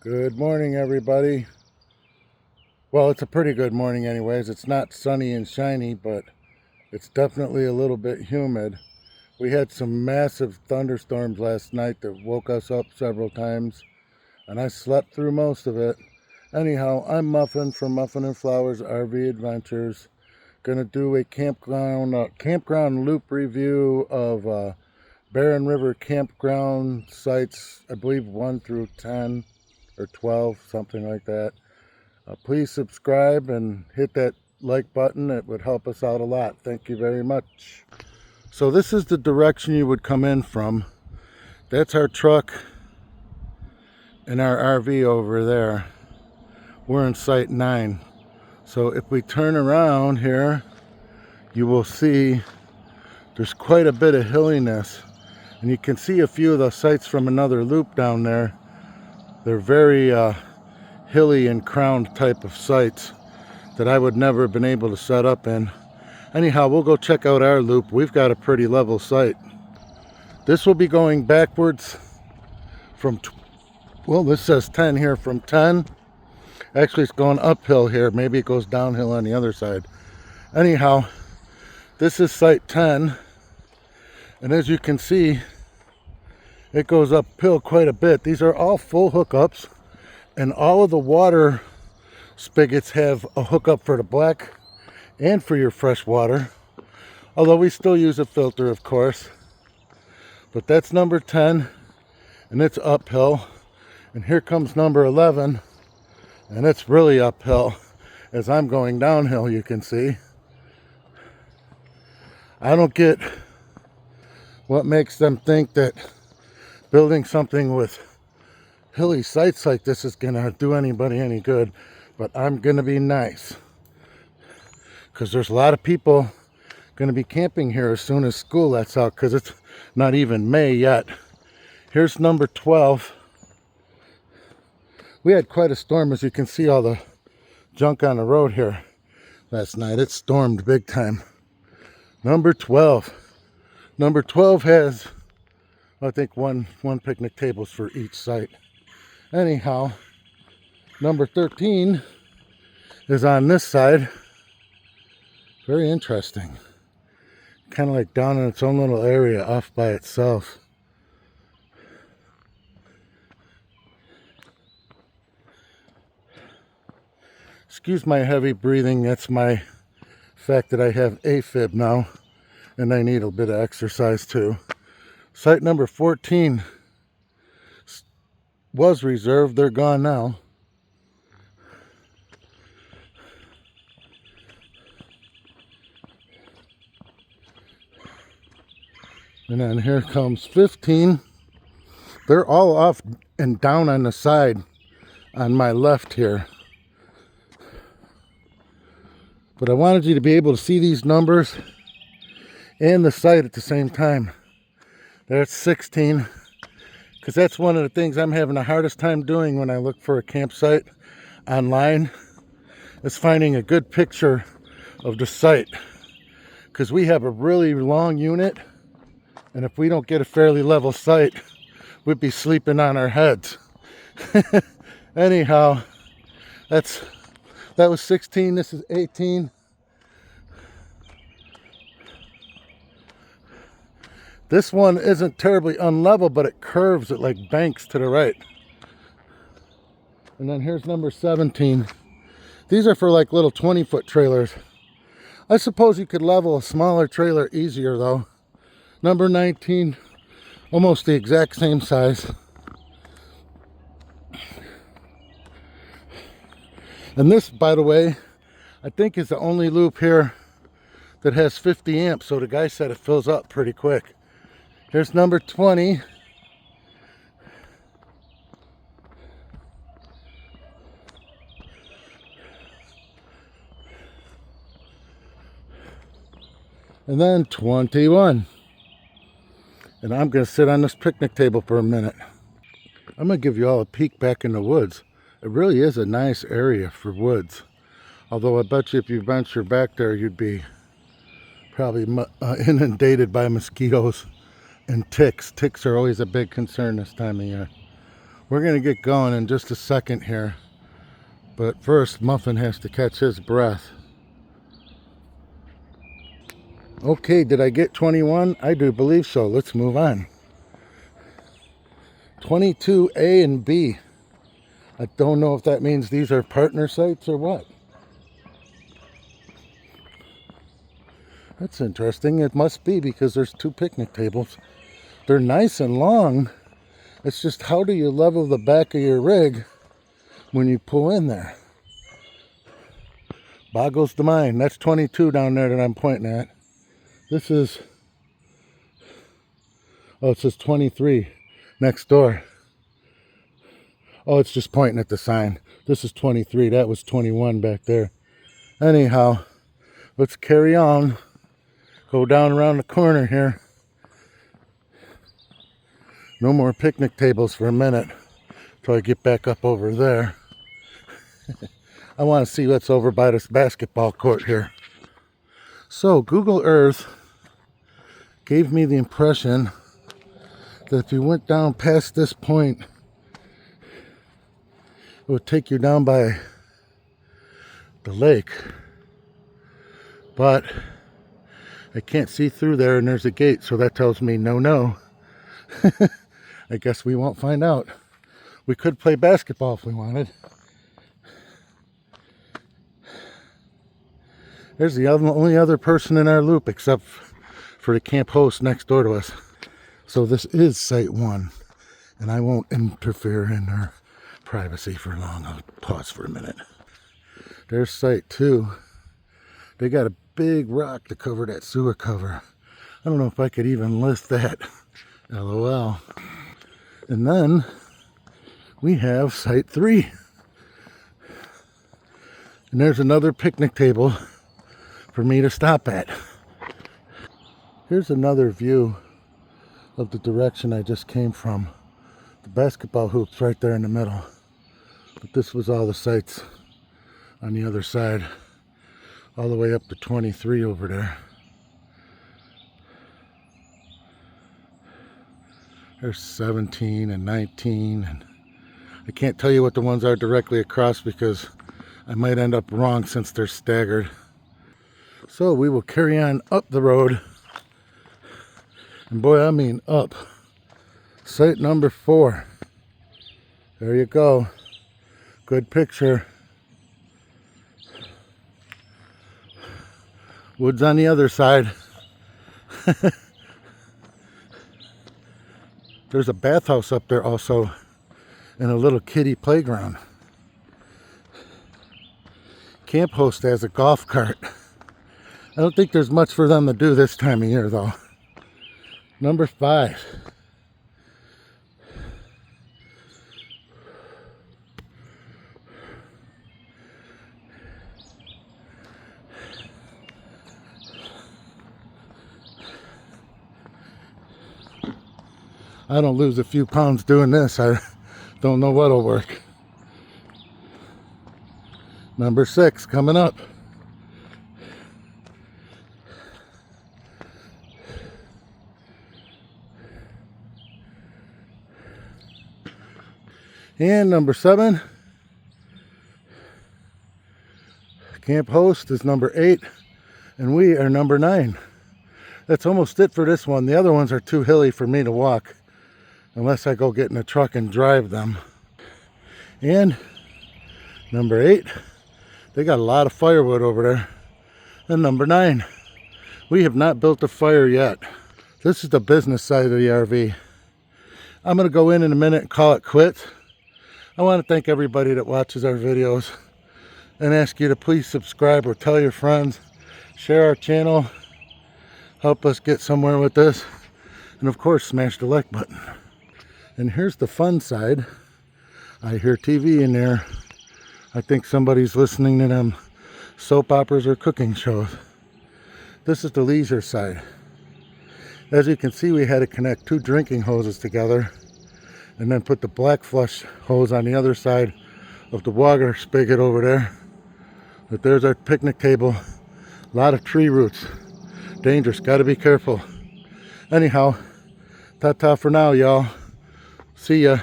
Good morning, everybody. Well, it's a pretty good morning anyways. It's not sunny and shiny, but it's definitely a little bit humid. We had some massive thunderstorms last night that woke us up several times, and I slept through most of it. Anyhow, I'm Muffin from Muffin and Flowers RV Adventures. Gonna do a campground loop review of Barren River campground sites, I believe 1 through 10 or 12, something like that. Please subscribe and hit that like button. It would help us out a lot. Thank you very much. So this is the direction you would come in from. That's our truck and our RV over there. We're in site 9. So if we turn around here, you will see there's quite a bit of hilliness. And you can see a few of the sites from another loop down there. They're very hilly and crowned type of sites that I would never have been able to set up in. Anyhow, we'll go check out our loop. We've got a pretty level site. This will be going backwards from, well, this says 10 here, from 10. Actually, it's going uphill here. Maybe it goes downhill on the other side. Anyhow, this is site 10. And as you can see, it goes uphill quite a bit. These are all full hookups, and all of the water spigots have a hookup for the black and for your fresh water. Although we still use a filter, of course. But that's number 10, and it's uphill. And here comes number 11, and it's really uphill as I'm going downhill, you can see. I don't get what makes them think that building something with hilly sites like this is gonna do anybody any good, but I'm gonna be nice because there's a lot of people gonna be camping here as soon as school lets out, because it's not even May yet. Here's number 12. We had quite a storm, as you can see all the junk on the road here last night. It stormed big time. Number 12. Number 12 has, I think, one picnic tables for each site. Anyhow, number 13 is on this side. Very interesting. Kind of like down in its own little area off by itself. Excuse my heavy breathing. That's my fact that I have AFib now, and I need a bit of exercise too. Site number 14 was reserved. They're gone now. And then here comes 15. They're all off and down on the side on my left here. But I wanted you to be able to see these numbers and the site at the same time. There's 16, because that's one of the things I'm having the hardest time doing when I look for a campsite online, is finding a good picture of the site, because we have a really long unit, and if we don't get a fairly level site, we'd be sleeping on our heads. Anyhow, that was 16. This is 18. This one isn't terribly unlevel, but it curves, it like banks to the right. And then here's number 17. These are for like little 20-foot trailers. I suppose you could level a smaller trailer easier though. Number 19, almost the exact same size. And this, by the way, I think is the only loop here that has 50 amps. So the guy said it fills up pretty quick. Here's number 20. And then 21. And I'm going to sit on this picnic table for a minute. I'm going to give you all a peek back in the woods. It really is a nice area for woods. Although I bet you if you venture back there, you'd be probably inundated by mosquitoes and ticks. Ticks are always a big concern this time of year. We're going to get going in just a second here. But first, Muffin has to catch his breath. Okay, did I get 21? I do believe so. Let's move on. 22A and B. I don't know if that means these are partner sites or what. That's interesting. It must be because there's 2 picnic tables. They're nice and long. It's just how do you level the back of your rig when you pull in there? Boggles the mind. That's 22 down there that I'm pointing at. This is, oh, it says 23 next door. Oh, it's just pointing at the sign. This is 23. That was 21 back there. Anyhow, let's carry on. Go down around the corner here. No more picnic tables for a minute till I get back up over there. I want to see what's over by this basketball court here. So Google Earth gave me the impression that if you went down past this point, it would take you down by the lake. But I can't see through there and there's a gate, so that tells me no. I guess we won't find out. We could play basketball if we wanted. There's the only other person in our loop except for the camp host next door to us. So this is Site 1, and I won't interfere in their privacy for long. I'll pause for a minute. There's Site 2. They got a big rock to cover that sewer cover. I don't know if I could even lift that. LOL. And then we have Site 3. And there's another picnic table for me to stop at. Here's another view of the direction I just came from. The basketball hoop's right there in the middle. But this was all the sites on the other side. All the way up to 23 over there. There's 17 and 19, and I can't tell you what the ones are directly across because I might end up wrong since they're staggered. So we will carry on up the road, and boy, I mean up. Site number 4. There you go. Good picture. Woods on the other side. There's a bathhouse up there also, and a little kiddie playground. Camp host has a golf cart. I don't think there's much for them to do this time of year though. Number 5. I don't lose a few pounds doing this. I don't know what'll work. Number 6 coming up. And number 7. Camp host is number 8. And we are number 9. That's almost it for this one. The other ones are too hilly for me to walk. Unless I go get in a truck and drive them. And number 8, they got a lot of firewood over there. And number 9, we have not built a fire yet. This is the business side of the RV. I'm going to go in a minute and call it quits. I want to thank everybody that watches our videos and ask you to please subscribe or tell your friends. Share our channel. Help us get somewhere with this. And of course, smash the like button. And here's the fun side. I hear TV in there. I think somebody's listening to them soap operas or cooking shows. This is the leisure side. As you can see, we had to connect 2 drinking hoses together and then put the black flush hose on the other side of the water spigot over there. But there's our picnic table. A lot of tree roots. Dangerous, gotta be careful. Anyhow, ta-ta for now, y'all. See ya.